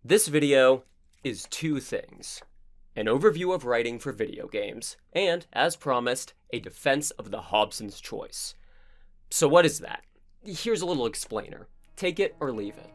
This video is two things: an overview of writing for video games, and, as promised, a defense of the Hobson's choice. So what is that? Here's a little explainer. Take it or leave it.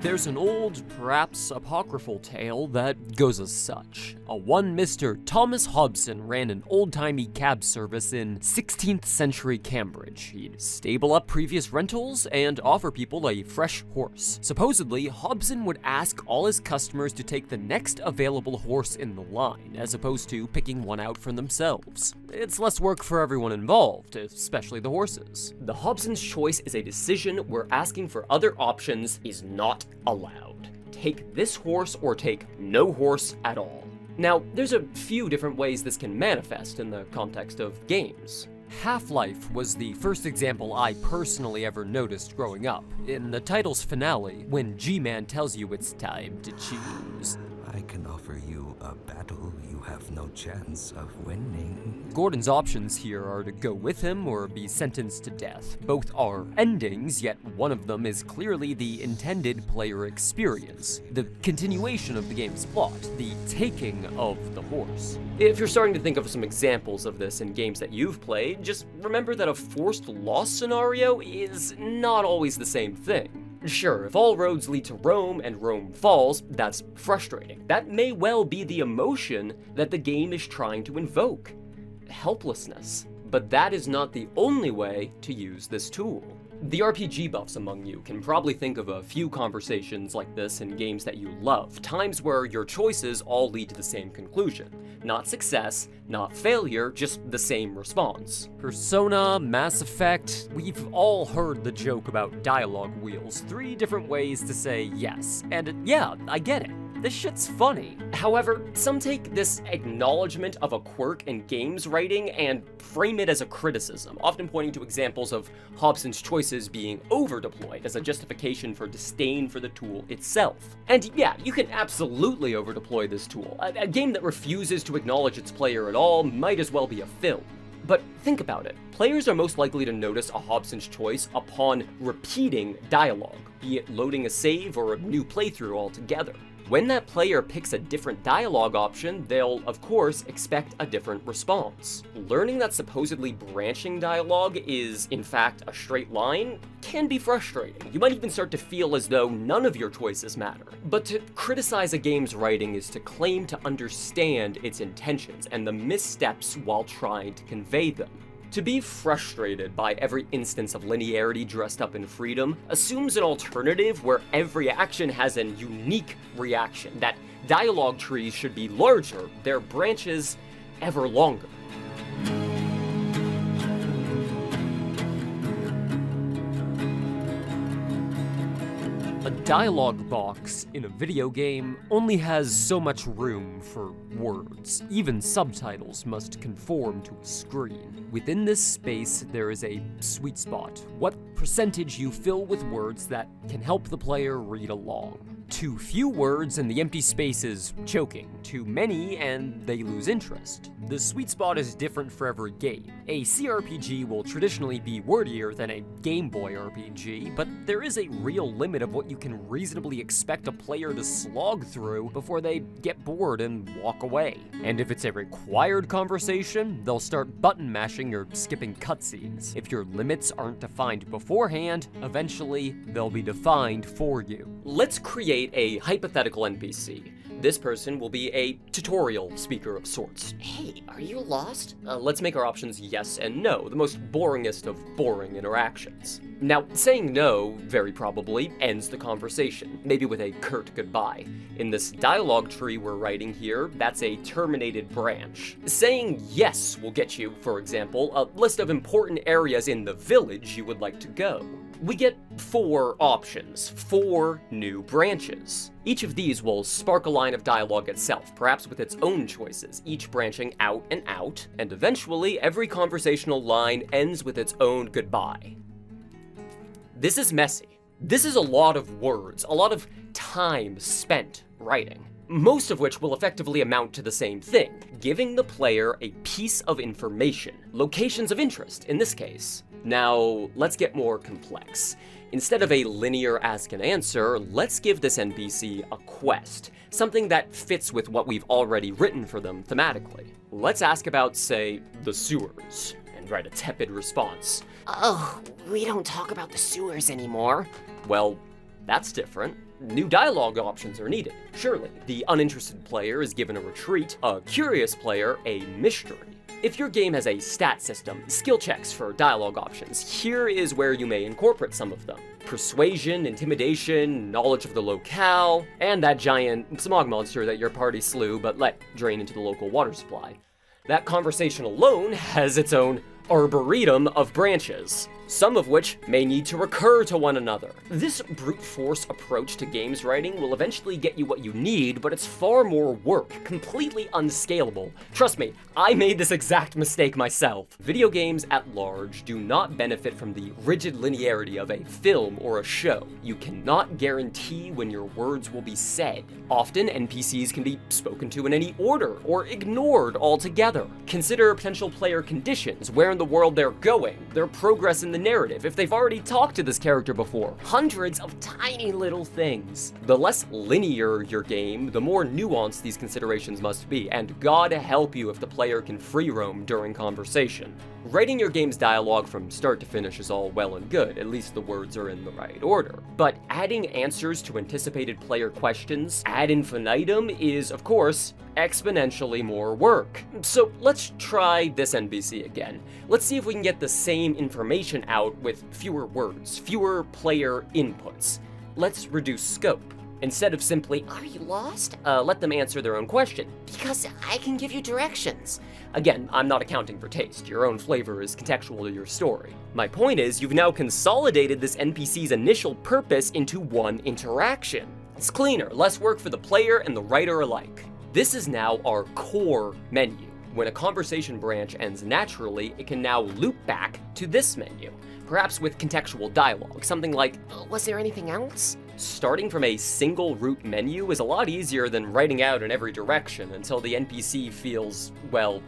There's an old, perhaps apocryphal tale that goes as such. One Mr. Thomas Hobson ran an old-timey cab service in 16th century Cambridge. He'd stable up previous rentals and offer people a fresh horse. Supposedly, Hobson would ask all his customers to take the next available horse in the line, as opposed to picking one out for themselves. It's less work for everyone involved, especially the horses. The Hobson's choice is a decision where asking for other options is not allowed. Take this horse or take no horse at all. Now, there's a few different ways this can manifest in the context of games. Half-Life was the first example I personally ever noticed growing up. In the title's finale, when G-Man tells you it's time to choose. I can offer you a battle you have no chance of winning. Gordon's options here are to go with him or be sentenced to death. Both are endings, yet one of them is clearly the intended player experience, the continuation of the game's plot, the taking of the horse. If you're starting to think of some examples of this in games that you've played, just remember that a forced loss scenario is not always the same thing. Sure, if all roads lead to Rome and Rome falls, that's frustrating. That may well be the emotion that the game is trying to invoke: helplessness. But that is not the only way to use this tool. The RPG buffs among you can probably think of a few conversations like this in games that you love, times where your choices all lead to the same conclusion. Not success, not failure, just the same response. Persona, Mass Effect, we've all heard the joke about dialogue wheels, 3 different ways to say yes, and yeah, I get it. This shit's funny. However, some take this acknowledgement of a quirk in games writing and frame it as a criticism, often pointing to examples of Hobson's choices being over-deployed as a justification for disdain for the tool itself. And yeah, you can absolutely over-deploy this tool. A game that refuses to acknowledge its player at all might as well be a film. But think about it. Players are most likely to notice a Hobson's choice upon repeating dialogue, be it loading a save or a new playthrough altogether. When that player picks a different dialogue option, they'll, of course, expect a different response. Learning that supposedly branching dialogue is, in fact, a straight line can be frustrating. You might even start to feel as though none of your choices matter. But to criticize a game's writing is to claim to understand its intentions and the missteps while trying to convey them. To be frustrated by every instance of linearity dressed up in freedom assumes an alternative where every action has a unique reaction, that dialogue trees should be larger, their branches ever longer. A dialogue box in a video game only has so much room for words. Even subtitles must conform to a screen. Within this space, there is a sweet spot. What percentage you fill with words that can help the player read along. Too few words and the empty space is choking. Too many and they lose interest. The sweet spot is different for every game. A CRPG will traditionally be wordier than a Game Boy RPG, but there is a real limit of what you can reasonably expect a player to slog through before they get bored and walk away. And if it's a required conversation, they'll start button mashing or skipping cutscenes. If your limits aren't defined beforehand, eventually they'll be defined for you. Let's create a hypothetical NPC. This person will be a tutorial speaker of sorts. Hey, are you lost? Let's make our options yes and no, the most boringest of boring interactions. Now, saying no, very probably, ends the conversation, maybe with a curt goodbye. In this dialogue tree we're writing here, that's a terminated branch. Saying yes will get you, for example, a list of important areas in the village you would like to go. we get 4 options, 4 new branches. Each of these will spark a line of dialogue itself, perhaps with its own choices, each branching out, and eventually every conversational line ends with its own goodbye. This is messy. This is a lot of words, a lot of time spent writing, most of which will effectively amount to the same thing, giving the player a piece of information, locations of interest in this case. Now, let's get more complex. Instead of a linear ask and answer, let's give this NPC a quest, something that fits with what we've already written for them thematically. Let's ask about, say, the sewers, and write a tepid response. Oh, we don't talk about the sewers anymore. Well, that's different. New dialogue options are needed, surely. The uninterested player is given a retreat, a curious player a mystery. If your game has a stat system, skill checks for dialogue options, here is where you may incorporate some of them. Persuasion, intimidation, knowledge of the locale, and that giant smog monster that your party slew but let drain into the local water supply. That conversation alone has its own arboretum of branches, some of which may need to recur to one another. This brute force approach to games writing will eventually get you what you need, but it's far more work, completely unscalable. Trust me, I made this exact mistake myself. Video games at large do not benefit from the rigid linearity of a film or a show. You cannot guarantee when your words will be said. Often, NPCs can be spoken to in any order or ignored altogether. Consider potential player conditions, where in the world they're going, their progress in the narrative, if they've already talked to this character before. Hundreds of tiny little things. The less linear your game, the more nuanced these considerations must be, and God help you if the player can free roam during conversation. Writing your game's dialogue from start to finish is all well and good, at least the words are in the right order. But adding answers to anticipated player questions ad infinitum is, of course, exponentially more work. So let's try this NPC again. Let's see if we can get the same information out with fewer words, fewer player inputs. Let's reduce scope. Instead of simply, Are you lost? let them answer their own question. Because I can give you directions. Again, I'm not accounting for taste. Your own flavor is contextual to your story. My point is, you've now consolidated this NPC's initial purpose into one interaction. It's cleaner, less work for the player and the writer alike. This is now our core menu. When a conversation branch ends naturally, it can now loop back to this menu, perhaps with contextual dialogue, something like, Was there anything else? starting from a single root menu is a lot easier than writing out in every direction until the NPC feels, well,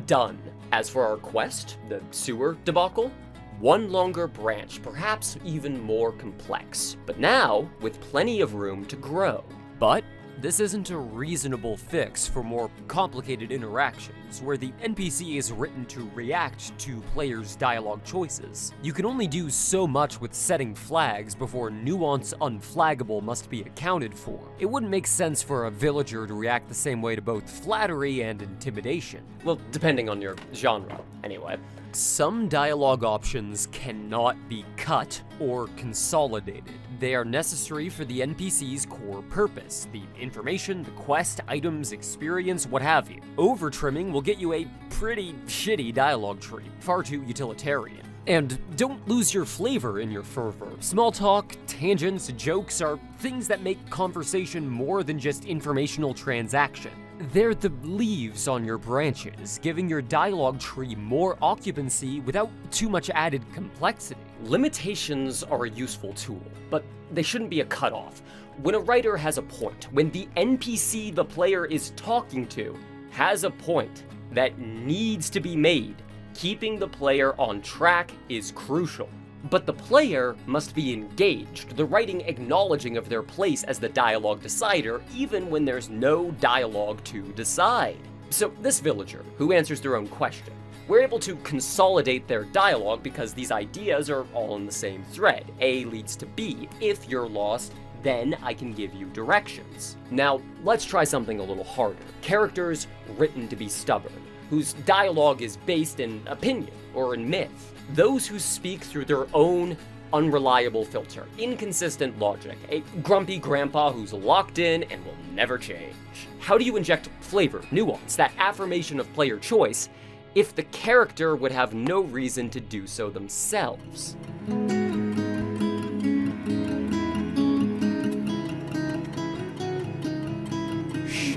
done. As for our quest, the sewer debacle, one longer branch, perhaps even more complex, but now with plenty of room to grow. But this isn't a reasonable fix for more complicated interactions, where the NPC is written to react to players' dialogue choices. You can only do so much with setting flags before nuance unflaggable must be accounted for. It wouldn't make sense for a villager to react the same way to both flattery and intimidation. Well, depending on your genre, anyway. Some dialogue options cannot be cut or consolidated. They are necessary for the NPC's core purpose, the information, the quest, items, experience, what have you. Over-trimming will get you a pretty shitty dialogue tree, far too utilitarian. And don't lose your flavor in your fervor. Small talk, tangents, jokes are things that make conversation more than just informational transaction. They're the leaves on your branches, giving your dialogue tree more occupancy without too much added complexity. Limitations are a useful tool, but they shouldn't be a cutoff. When a writer has a point, when the NPC the player is talking to has a point that needs to be made, keeping the player on track is crucial. But the player must be engaged, the writing acknowledging of their place as the dialogue decider, even when there's no dialogue to decide. So this villager, who answers their own question, we're able to consolidate their dialogue because these ideas are all in the same thread. A leads to B. If you're lost, then I can give you directions. Now, let's try something a little harder. Characters written to be stubborn, whose dialogue is based in opinion or in myth. Those who speak through their own unreliable filter, inconsistent logic, a grumpy grandpa who's locked in and will never change. How do you inject flavor, nuance, that affirmation of player choice, if the character would have no reason to do so themselves?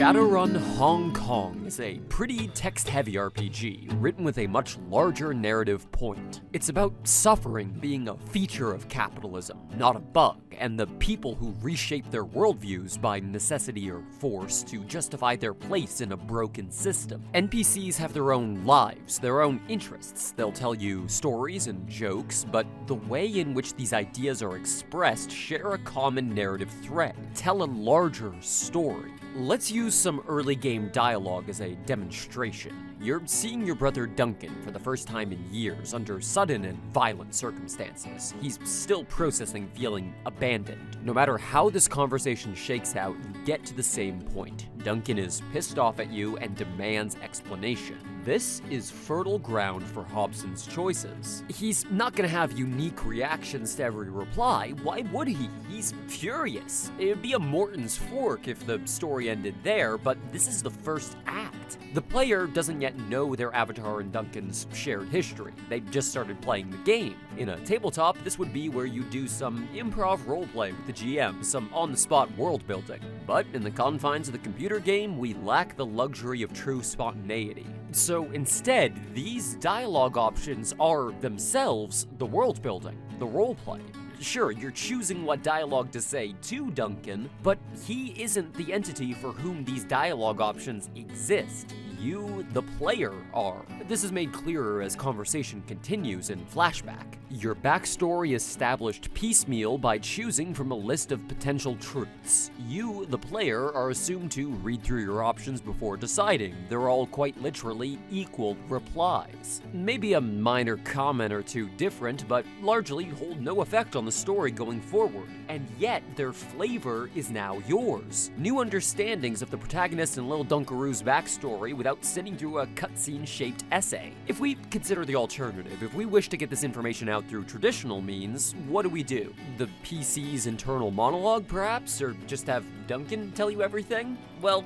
Shadowrun Hong Kong is a pretty text-heavy RPG, written with a much larger narrative point. It's about suffering being a feature of capitalism, not a bug, and the people who reshape their worldviews by necessity or force to justify their place in a broken system. NPCs have their own lives, their own interests. They'll tell you stories and jokes, but the way in which these ideas are expressed share a common narrative thread, tell a larger story. Let's use some early game dialogue as a demonstration. You're seeing your brother Duncan for the first time in years under sudden and violent circumstances. He's still processing feeling abandoned. No matter how this conversation shakes out, you get to the same point. Duncan is pissed off at you and demands explanation. This is fertile ground for Hobson's choices. He's not gonna have unique reactions to every reply. Why would he? He's furious. It'd be a Morton's fork if the story ended there, but this is the first act. The player doesn't yet know their avatar and Duncan's shared history. They just started playing the game. In a tabletop, this would be where you do some improv roleplay with the GM, some on-the-spot world building. But in the confines of the computer game, we lack the luxury of true spontaneity. So instead, these dialogue options are themselves the world building, the roleplay. Sure, you're choosing what dialogue to say to Duncan, but he isn't the entity for whom these dialogue options exist. You, the player, are. This is made clearer as conversation continues in flashback. Your backstory is established piecemeal by choosing from a list of potential truths. You, the player, are assumed to read through your options before deciding. They're all quite literally equal replies. Maybe a minor comment or two different, but largely hold no effect on the story going forward. And yet, their flavor is now yours. New understandings of the protagonist and Lil Dunkaroo's backstory without sitting through a cutscene-shaped essay. If we consider the alternative, if we wish to get this information out through traditional means, what do? The PC's internal monologue, perhaps? Or just have Duncan tell you everything? Well,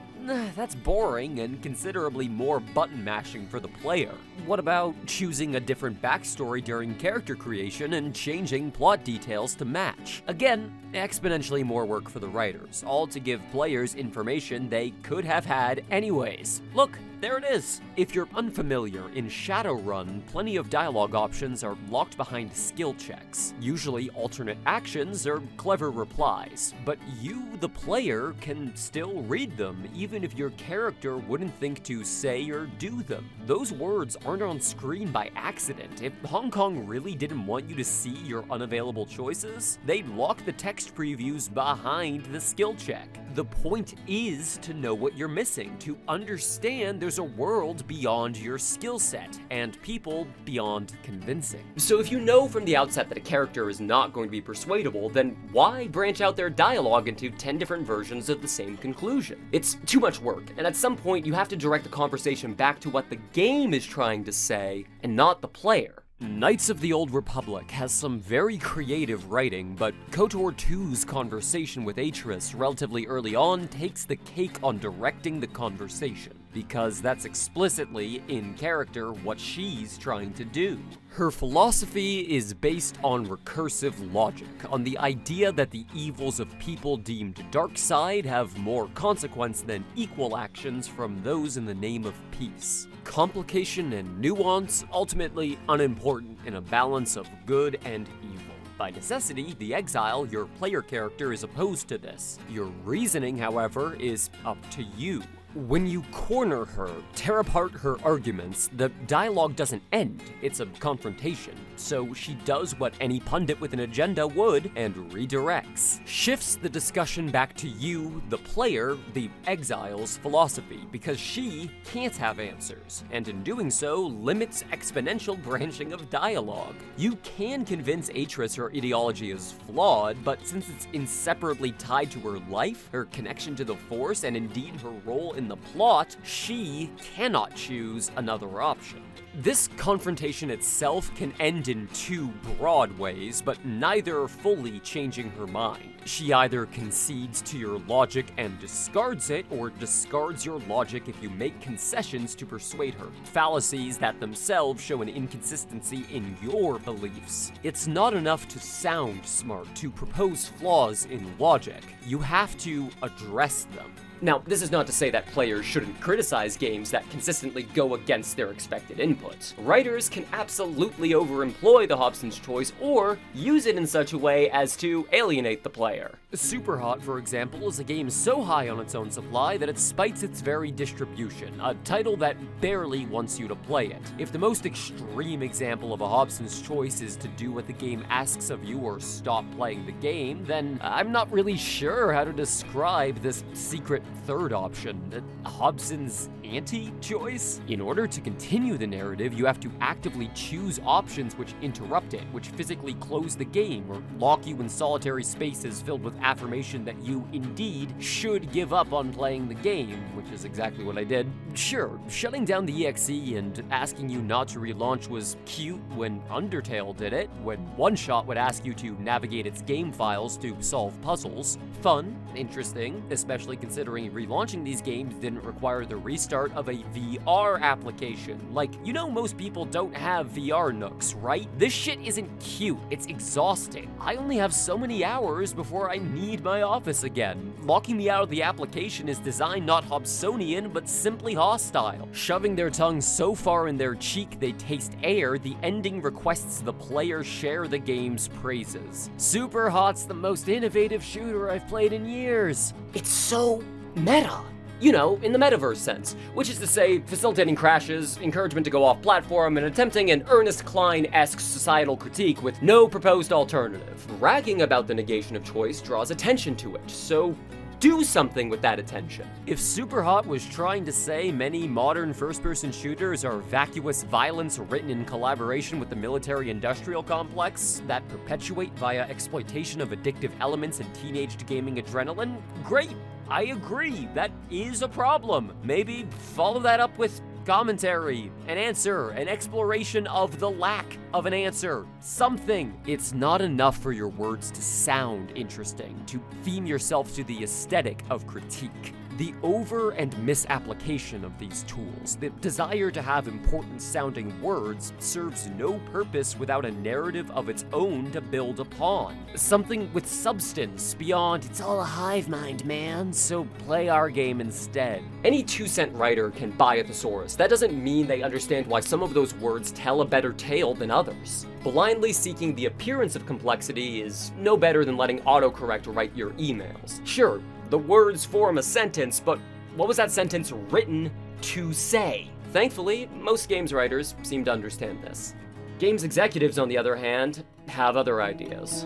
that's boring and considerably more button mashing for the player. What about choosing a different backstory during character creation and changing plot details to match? Again, exponentially more work for the writers, all to give players information they could have had anyways. Look, there it is. If you're unfamiliar, in Shadowrun, plenty of dialogue options are locked behind skill checks, usually alternate actions or clever replies, but you, the player, can still read them, even if your character wouldn't think to say or do them. Those words aren't on screen by accident. If Hong Kong really didn't want you to see your unavailable choices, they'd lock the text previews behind the skill check. The point is to know what you're missing, to understand there's a world beyond your skill set, and people beyond convincing. So if you know from the outset that a character is not going to be persuadable, then why branch out their dialogue into 10 different versions of the same conclusion? It's too much work, and at some point you have to direct the conversation back to what the game is trying to say, and not the player. Knights of the Old Republic has some very creative writing, but KOTOR 2's conversation with Atreus relatively early on takes the cake on directing the conversation, because that's explicitly, in character, what she's trying to do. Her philosophy is based on recursive logic, on the idea that the evils of people deemed dark side have more consequence than equal actions from those in the name of peace. Complication and nuance, ultimately unimportant in a balance of good and evil. By necessity, the exile, your player character, is opposed to this. Your reasoning, however, is up to you. When you corner her, tear apart her arguments, the dialogue doesn't end, it's a confrontation. So she does what any pundit with an agenda would, and redirects. Shifts the discussion back to you, the player, the exile's philosophy, because she can't have answers, and in doing so, limits exponential branching of dialogue. You can convince Atreus her ideology is flawed, but since it's inseparably tied to her life, her connection to the Force, and indeed her role in the plot, she cannot choose another option. This confrontation itself can end in two broad ways, but neither fully changing her mind. She either concedes to your logic and discards it, or discards your logic if you make concessions to persuade her. Fallacies that themselves show an inconsistency in your beliefs. It's not enough to sound smart, to propose flaws in logic. You have to address them. Now, this is not to say that players shouldn't criticize games that consistently go against their expected inputs. Writers can absolutely overemploy the Hobson's choice or use it in such a way as to alienate the player. Superhot, for example, is a game so high on its own supply that it spites its very distribution, a title that barely wants you to play it. If the most extreme example of a Hobson's choice is to do what the game asks of you or stop playing the game, then I'm not really sure how to describe this secret third option, Hobson's anti-choice. In order to continue the narrative, you have to actively choose options which interrupt it, which physically close the game, or lock you in solitary spaces filled with affirmation that you indeed should give up on playing the game, which is exactly what I did. Sure, shutting down the EXE and asking you not to relaunch was cute when Undertale did it, when One Shot would ask you to navigate its game files to solve puzzles. Fun, interesting, especially considering relaunching these games didn't require the restart of a VR application. Like, you know most people don't have VR nooks, right? This shit isn't cute, it's exhausting. I only have so many hours before I need my office again. Locking me out of the application is designed not Hobsonian, but simply hostile. Shoving their tongue so far in their cheek they taste air, the ending requests the player share the game's praises. Superhot's the most innovative shooter I've played in years. It's so meta. You know, in the metaverse sense, which is to say, facilitating crashes, encouragement to go off platform, and attempting an Ernest Cline-esque societal critique with no proposed alternative. Bragging about the negation of choice draws attention to it, so do something with that attention. If Superhot was trying to say many modern first-person shooters are vacuous violence written in collaboration with the military-industrial complex that perpetuate via exploitation of addictive elements and teenage gaming adrenaline, great. I agree, that is a problem. Maybe follow that up with commentary, an answer, an exploration of the lack of an answer, something. It's not enough for your words to sound interesting, to theme yourself to the aesthetic of critique. The over and misapplication of these tools, the desire to have important sounding words, serves no purpose without a narrative of its own to build upon. Something with substance beyond, it's all a hive mind, man, so play our game instead. Any 2-cent writer can buy a thesaurus. That doesn't mean they understand why some of those words tell a better tale than others. Blindly seeking the appearance of complexity is no better than letting autocorrect write your emails. Sure, the words form a sentence, but what was that sentence written to say? Thankfully, most games writers seem to understand this. Games executives, on the other hand, have other ideas.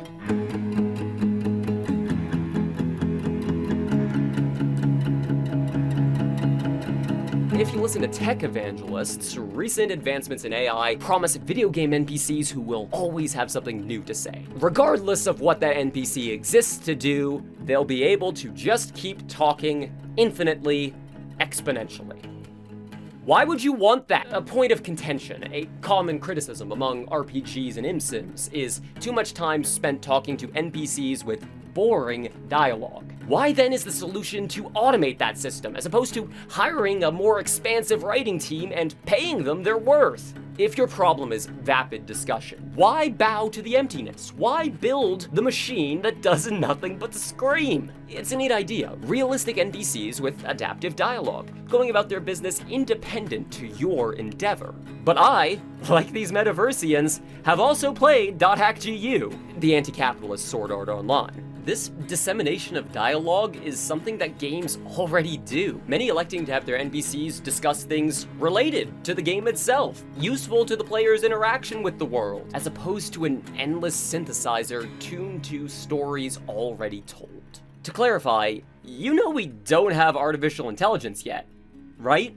If you listen to tech evangelists, recent advancements in AI promise video game NPCs who will always have something new to say. Regardless of what that NPC exists to do, they'll be able to just keep talking infinitely, exponentially. Why would you want that? A point of contention, a common criticism among RPGs and ImSims is too much time spent talking to NPCs with boring dialogue. Why then is the solution to automate that system, as opposed to hiring a more expansive writing team and paying them their worth? If your problem is vapid discussion, why bow to the emptiness? Why build the machine that does nothing but scream? It's a neat idea. Realistic NPCs with adaptive dialogue, going about their business independent to your endeavor. But I, like these metaversians, have also played .hackGU, the anti-capitalist Sword Art Online. This dissemination of dialogue is something that games already do, many electing to have their NPCs discuss things related to the game itself, useful to the player's interaction with the world, as opposed to an endless synthesizer tuned to stories already told. To clarify, you know we don't have artificial intelligence yet, right?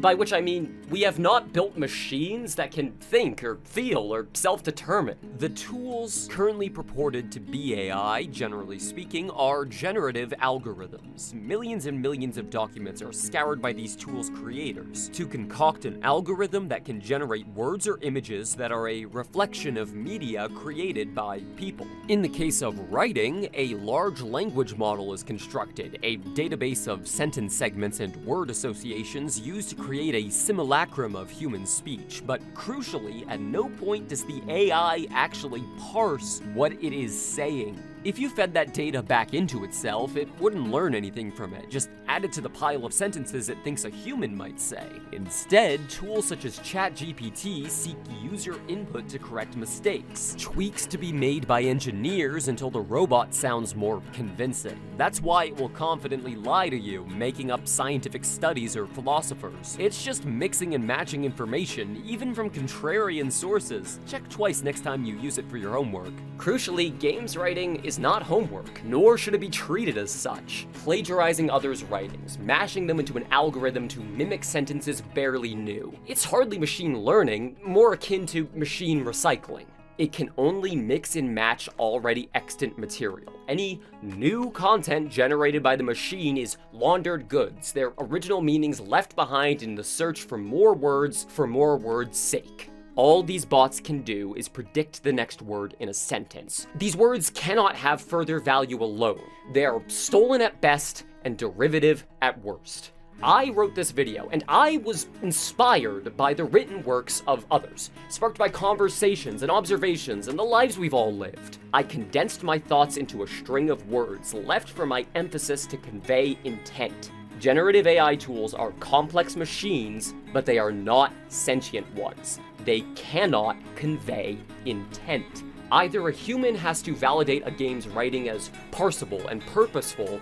By which I mean, we have not built machines that can think or feel or self-determine. The tools currently purported to be AI, generally speaking, are generative algorithms. Millions and millions of documents are scoured by these tools' creators to concoct an algorithm that can generate words or images that are a reflection of media created by people. In the case of writing, a large language model is constructed, a database of sentence segments and word associations used to create a simulacrum of human speech, but crucially, at no point does the AI actually parse what it is saying. If you fed that data back into itself, it wouldn't learn anything from it, just add it to the pile of sentences it thinks a human might say. Instead, tools such as ChatGPT seek user input to correct mistakes, tweaks to be made by engineers until the robot sounds more convincing. That's why it will confidently lie to you, making up scientific studies or philosophers. It's just mixing and matching information, even from contrarian sources. Check twice next time you use it for your homework. Crucially, games writing is not homework, nor should it be treated as such. Plagiarizing others' writings, mashing them into an algorithm to mimic sentences barely new. It's hardly machine learning, more akin to machine recycling. It can only mix and match already extant material. Any new content generated by the machine is laundered goods, their original meanings left behind in the search for more words for more words' sake. All these bots can do is predict the next word in a sentence. These words cannot have further value alone. They are stolen at best and derivative at worst. I wrote this video, and I was inspired by the written works of others, sparked by conversations and observations and the lives we've all lived. I condensed my thoughts into a string of words left for my emphasis to convey intent. Generative AI tools are complex machines, but they are not sentient ones. They cannot convey intent. Either a human has to validate a game's writing as parsable and purposeful,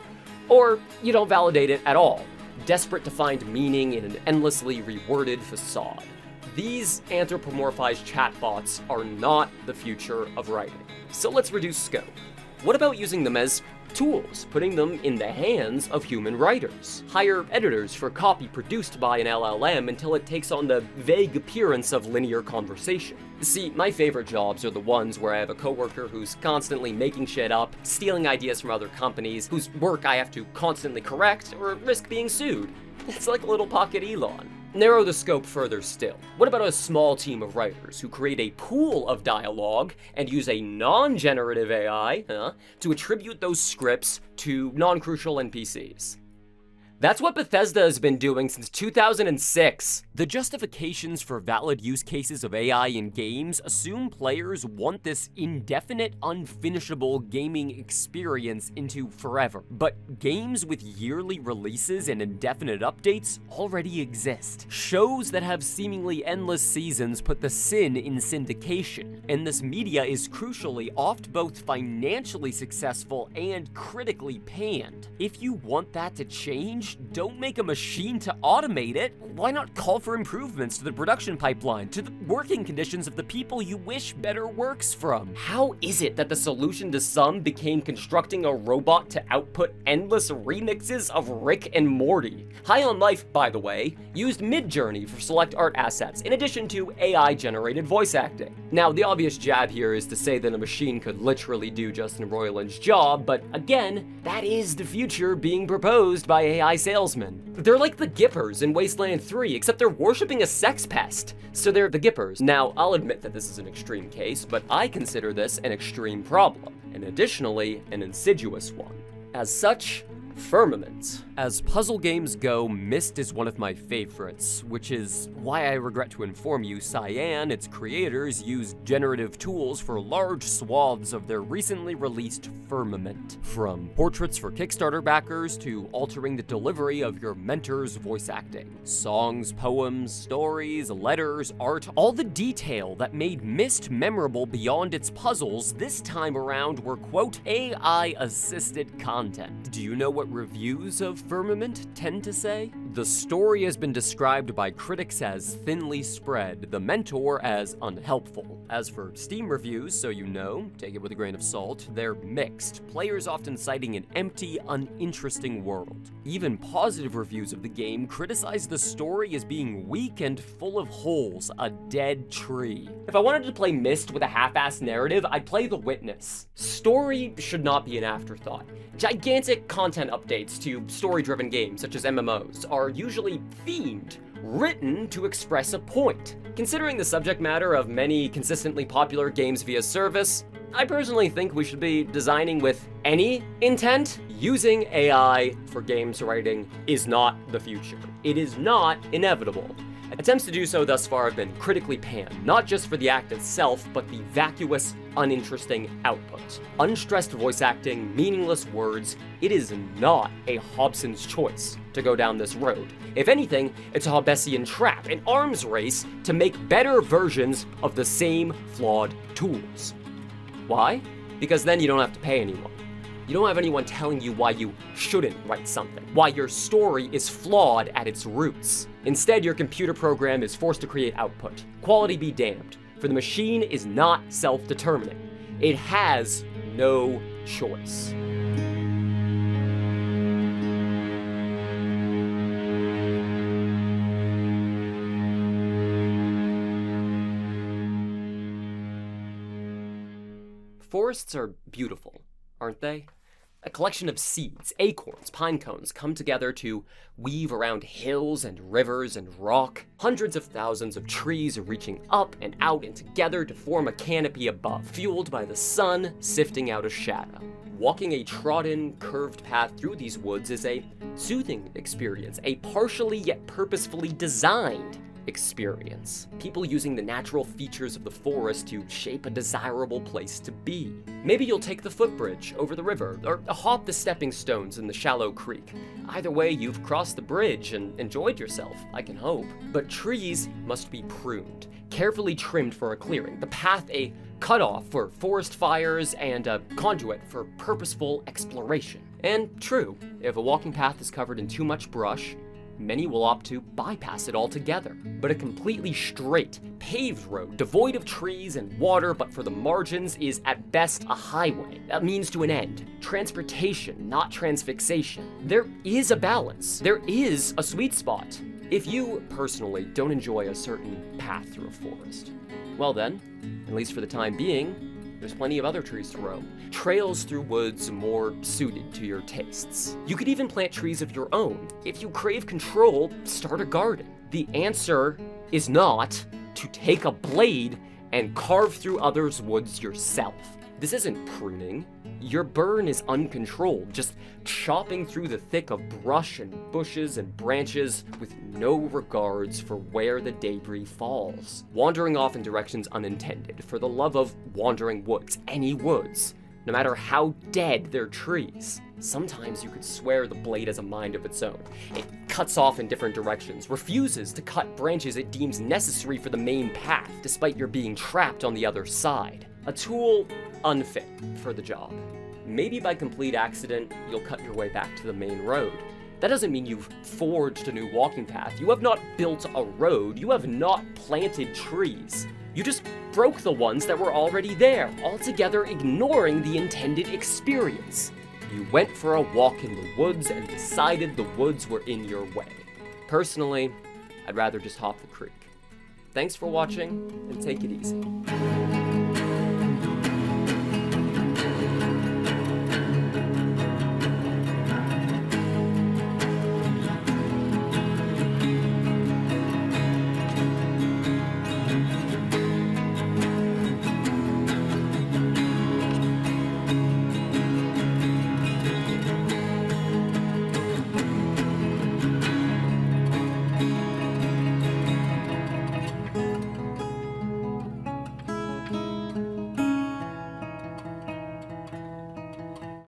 or you don't validate it at all, desperate to find meaning in an endlessly reworded facade. These anthropomorphized chatbots are not the future of writing. So let's reduce scope. What about using them as tools, putting them in the hands of human writers? Hire editors for copy produced by an LLM until it takes on the vague appearance of linear conversation. See, my favorite jobs are the ones where I have a coworker who's constantly making shit up, stealing ideas from other companies, whose work I have to constantly correct or risk being sued. It's like a little pocket Elon. Narrow the scope further still. What about a small team of writers who create a pool of dialogue and use a non-generative AI to attribute those scripts to non-crucial NPCs? That's what Bethesda has been doing since 2006. The justifications for valid use cases of AI in games assume players want this indefinite, unfinishable gaming experience into forever. But games with yearly releases and indefinite updates already exist. Shows that have seemingly endless seasons put the sin in syndication, and this media is crucially oft both financially successful and critically panned. If you want that to change, don't make a machine to automate it. Why not call for improvements to the production pipeline, to the working conditions of the people you wish better works from? How is it that the solution to some became constructing a robot to output endless remixes of Rick and Morty? High on Life, by the way, used Midjourney for select art assets, in addition to AI-generated voice acting. Now, the obvious jab here is to say that a machine could literally do Justin Roiland's job, but again, that is the future being proposed by AI salesmen. They're like the Gippers in Wasteland 3, except they're worshipping a sex pest. So they're the Gippers. Now, I'll admit that this is an extreme case, but I consider this an extreme problem, and additionally, an insidious one. As such, Firmament. As puzzle games go, Myst is one of my favorites, which is why I regret to inform you Cyan, its creators, used generative tools for large swaths of their recently released Firmament. From portraits for Kickstarter backers to altering the delivery of your mentor's voice acting. Songs, poems, stories, letters, art, all the detail that made Myst memorable beyond its puzzles this time around were, quote, AI-assisted content. Do you know what reviews of Firmament tend to say? The story has been described by critics as thinly spread, The Mentor as unhelpful. As for Steam reviews, so you know, take it with a grain of salt, they're mixed, players often citing an empty, uninteresting world. Even positive reviews of the game criticize the story as being weak and full of holes, a dead tree. If I wanted to play Myst with a half-assed narrative, I'd play The Witness. Story should not be an afterthought. Gigantic content updates to story-driven games, such as MMOs, are usually themed, written to express a point. Considering the subject matter of many consistently popular games via service, I personally think we should be designing with any intent. Using AI for games writing is not the future. It is not inevitable. Attempts to do so thus far have been critically panned, not just for the act itself, but the vacuous, uninteresting output. Unstressed voice acting, meaningless words, it is not a Hobson's choice to go down this road. If anything, it's a Hobbesian trap, an arms race to make better versions of the same flawed tools. Why? Because then you don't have to pay anyone. You don't have anyone telling you why you shouldn't write something, why your story is flawed at its roots. Instead, your computer program is forced to create output. Quality be damned, for the machine is not self-determining. It has no choice. Forests are beautiful, aren't they? A collection of seeds, acorns, pine cones come together to weave around hills and rivers and rock. Hundreds of thousands of trees reaching up and out and together to form a canopy above, fueled by the sun sifting out a shadow. Walking a trodden, curved path through these woods is a soothing experience, a partially yet purposefully designed experience. People using the natural features of the forest to shape a desirable place to be. Maybe you'll take the footbridge over the river, or hop the stepping stones in the shallow creek. Either way, you've crossed the bridge and enjoyed yourself, I can hope. But trees must be pruned, carefully trimmed for a clearing, the path a cutoff for forest fires, and a conduit for purposeful exploration. And true, if a walking path is covered in too much brush, many will opt to bypass it altogether. But a completely straight, paved road, devoid of trees and water but for the margins, is at best a highway, a means to an end. Transportation, not transfixation. There is a balance. There is a sweet spot. If you, personally, don't enjoy a certain path through a forest, well then, at least for the time being, there's plenty of other trees to roam. Trails through woods more suited to your tastes. You could even plant trees of your own. If you crave control, start a garden. The answer is not to take a blade and carve through others' woods yourself. This isn't pruning. Your burn is uncontrolled, just chopping through the thick of brush and bushes and branches with no regards for where the debris falls. Wandering off in directions unintended for the love of wandering woods, any woods, no matter how dead their trees. Sometimes you could swear the blade has a mind of its own. It cuts off in different directions, refuses to cut branches it deems necessary for the main path, despite your being trapped on the other side. A tool unfit for the job. Maybe by complete accident, you'll cut your way back to the main road. That doesn't mean you've forged a new walking path. You have not built a road. You have not planted trees. You just broke the ones that were already there, altogether ignoring the intended experience. You went for a walk in the woods and decided the woods were in your way. Personally, I'd rather just hop the creek. Thanks for watching, and take it easy.